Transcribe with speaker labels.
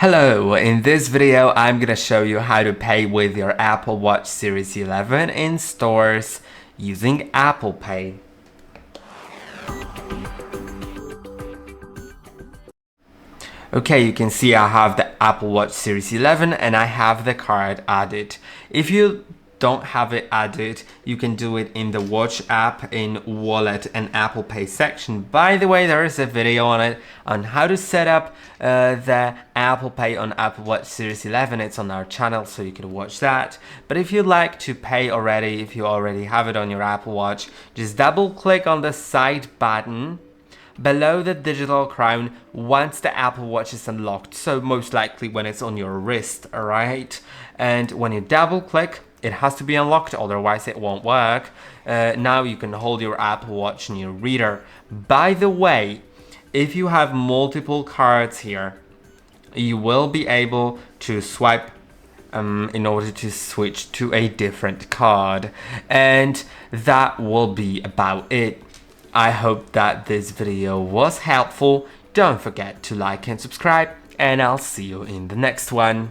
Speaker 1: Hello, in this video I'm gonna show you how to pay with your Apple Watch Series 11 in stores using Apple Pay. Okay, you can see I have the Apple Watch Series 11 and I have the card added. If you don't have it added, you can do it in the Watch app in Wallet and Apple Pay section. By the way, there is a video on it on how to set up the Apple Pay on Apple Watch Series 11. It's on our channel, so you can watch that. But if you'd like to pay already, if you already have it on your Apple Watch, just double click on the side button below the digital crown once the Apple Watch is unlocked, so most likely when it's on your wrist, alright? And when you double click, it has to be unlocked, otherwise it won't work. Now you can hold your Apple Watch in your reader. By the way, if you have multiple cards here, you will be able to swipe in order to switch to a different card. And that will be about it. I hope that this video was helpful. Don't forget to like and subscribe, and I'll see you in the next one.